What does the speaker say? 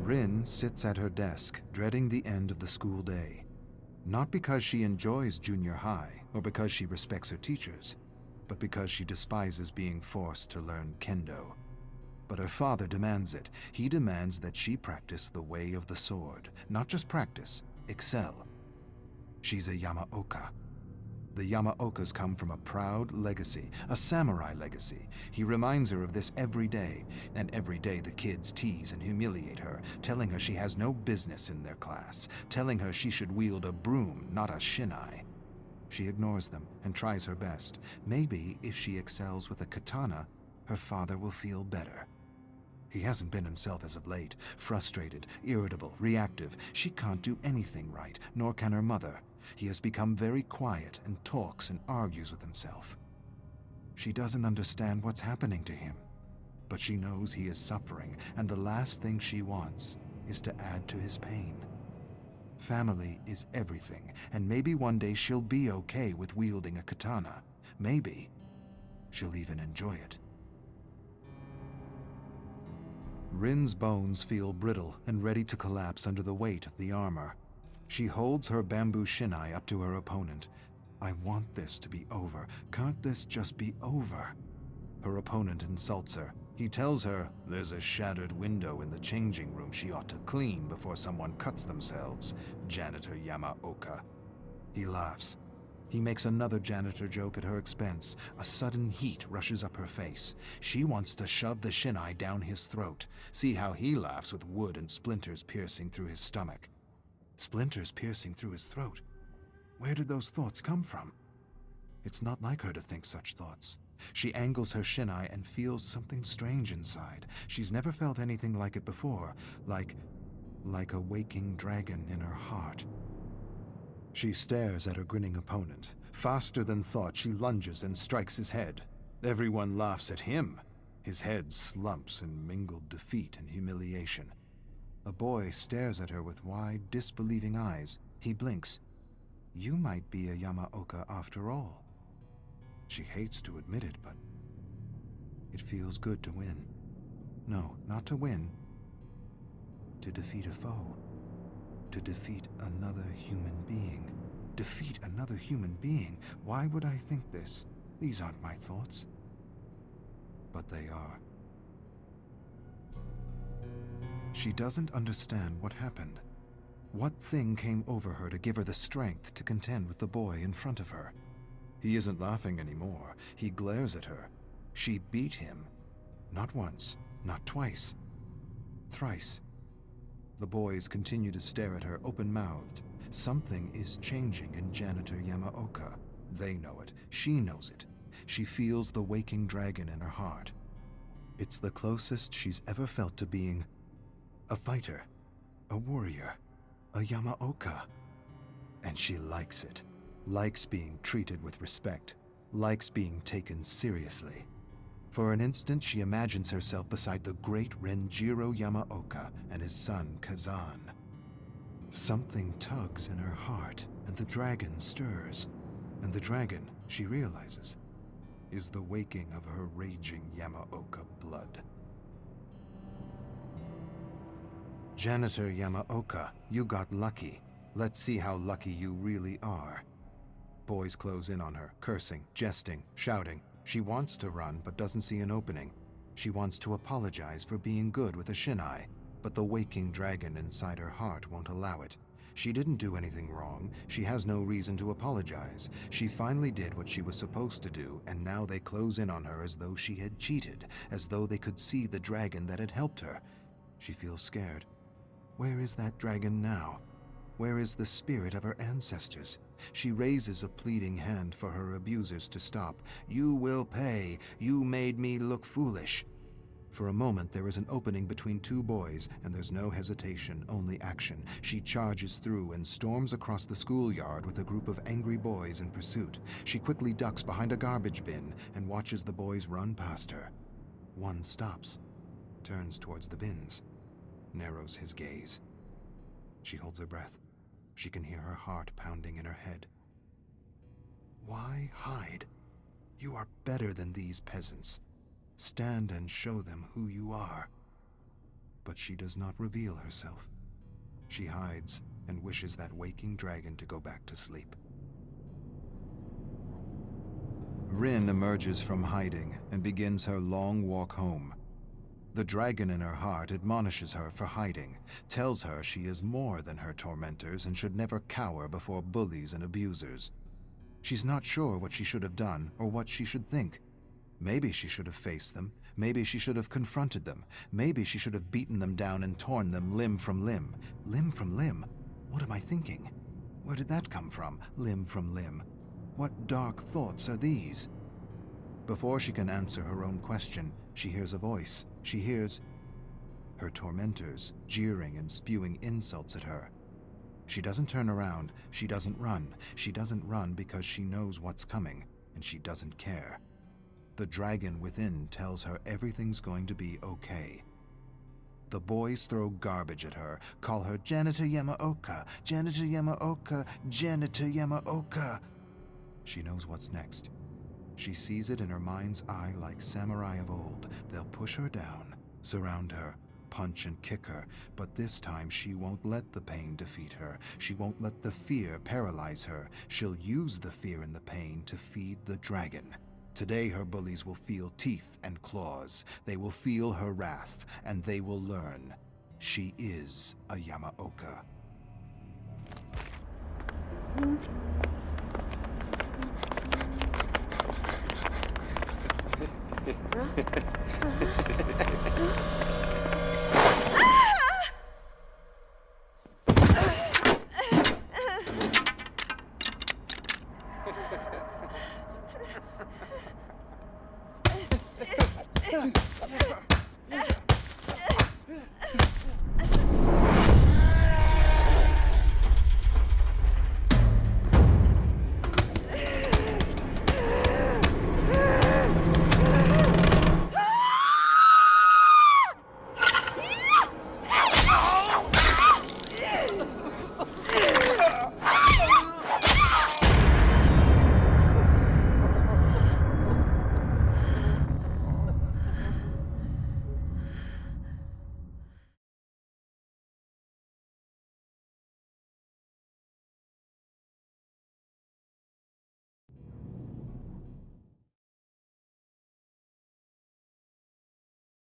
Rin sits at her desk, dreading the end of the school day. Not because she enjoys junior high or because she respects her teachers, but because she despises being forced to learn kendo. But her father demands it. He demands that she practice the way of the sword. Not just practice, excel. She's a Yamaoka. The Yamaokas come from a proud legacy, a samurai legacy. He reminds her of this every day, and every day the kids tease and humiliate her, telling her she has no business in their class, telling her she should wield a broom, not a shinai. She ignores them and tries her best. Maybe if she excels with a katana, her father will feel better. He hasn't been himself as of late, frustrated, irritable, reactive. She can't do anything right, nor can her mother. He has become very quiet and talks and argues with himself. She doesn't understand what's happening to him, but she knows he is suffering, and the last thing she wants is to add to his pain. Family is everything, and maybe one day she'll be okay with wielding a katana. Maybe she'll even enjoy it. Rin's bones feel brittle and ready to collapse under the weight of the armor. She holds her bamboo shinai up to her opponent. I want this to be over. Can't this just be over? Her opponent insults her. He tells her there's a shattered window in the changing room she ought to clean before someone cuts themselves, Janitor Yamaoka. He laughs. He makes another janitor joke at her expense. A sudden heat rushes up her face. She wants to shove the shinai down his throat. See how he laughs with wood and splinters piercing through his stomach. Splinters piercing through his throat. Where did those thoughts come from? It's not like her to think such thoughts. She angles her shinai and feels something strange inside. She's never felt anything like it before, like a waking dragon in her heart. She stares at her grinning opponent. Faster than thought, she lunges and strikes his head. Everyone laughs at him. His head slumps in mingled defeat and humiliation. A boy stares at her with wide, disbelieving eyes. He blinks. You might be a Yamaoka after all. She hates to admit it, but it feels good to win. No, not to win. To defeat a foe. To defeat another human being. Defeat another human being? Why would I think this? These aren't my thoughts. But they are. She doesn't understand what happened. What thing came over her to give her the strength to contend with the boy in front of her? He isn't laughing anymore. He glares at her. She beat him. Not once, not twice. Thrice. The boys continue to stare at her open-mouthed. Something is changing in Janitor Yamaoka. They know it. She knows it. She feels the waking dragon in her heart. It's the closest she's ever felt to being a fighter, a warrior, a Yamaoka. And she likes it. Likes being treated with respect. Likes being taken seriously. For an instant, she imagines herself beside the great Renjiro Yamaoka and his son Kazan. Something tugs in her heart, and the dragon stirs. And the dragon, she realizes, is the waking of her raging Yamaoka blood. Janitor Yamaoka, you got lucky. Let's see how lucky you really are. Boys close in on her, cursing, jesting, shouting. She wants to run, but doesn't see an opening. She wants to apologize for being good with a shinai, but the waking dragon inside her heart won't allow it. She didn't do anything wrong. She has no reason to apologize. She finally did what she was supposed to do, and now they close in on her as though she had cheated, as though they could see the dragon that had helped her. She feels scared. Where is that dragon now? Where is the spirit of her ancestors? She raises a pleading hand for her abusers to stop. You will pay. You made me look foolish. For a moment, there is an opening between two boys, and there's no hesitation, only action. She charges through and storms across the schoolyard with a group of angry boys in pursuit. She quickly ducks behind a garbage bin and watches the boys run past her. One stops, turns towards the bins, narrows his gaze. She holds her breath. She can hear her heart pounding in her head. Why hide? You are better than these peasants. Stand and show them who you are. but she does not reveal herself. She hides and wishes that waking dragon to go back to sleep. Rin emerges from hiding and begins her long walk home. The dragon in her heart admonishes her for hiding, tells her she is more than her tormentors and should never cower before bullies and abusers. She's not sure what she should have done or what she should think. Maybe she should have faced them. Maybe she should have confronted them. Maybe she should have beaten them down and torn them limb from limb. Limb from limb? What am I thinking? Where did that come from? Limb from limb. What dark thoughts are these? Before she can answer her own question, she hears a voice. She hears her tormentors jeering and spewing insults at her. She doesn't turn around. She doesn't run. She doesn't run because she knows what's coming, and she doesn't care. The dragon within tells her everything's going to be okay. The boys throw garbage at her, call her Janitor Yamaoka, Janitor Yamaoka, Janitor Yamaoka. She knows what's next. She sees it in her mind's eye like samurai of old. They'll push her down, surround her, punch and kick her, but this time she won't let the pain defeat her. She won't let the fear paralyze her. She'll use the fear and the pain to feed the dragon. Today her bullies will feel teeth and claws. They will feel her wrath, and they will learn she is a Yamaoka.